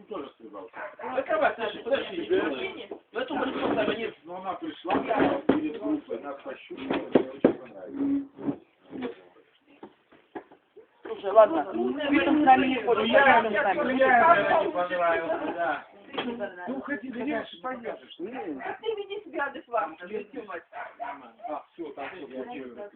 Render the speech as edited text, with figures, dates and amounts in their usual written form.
Тоже сказал. Но она пришла перед группой, нас пощупала, мне очень понравилось. Слушай, ладно, Витам с нами не ходит, Я с нами. не понравился, да. Ну, хоть дальше пойдешь, что ли? Ты веди себя адекватно, А, все, там все, блокируют.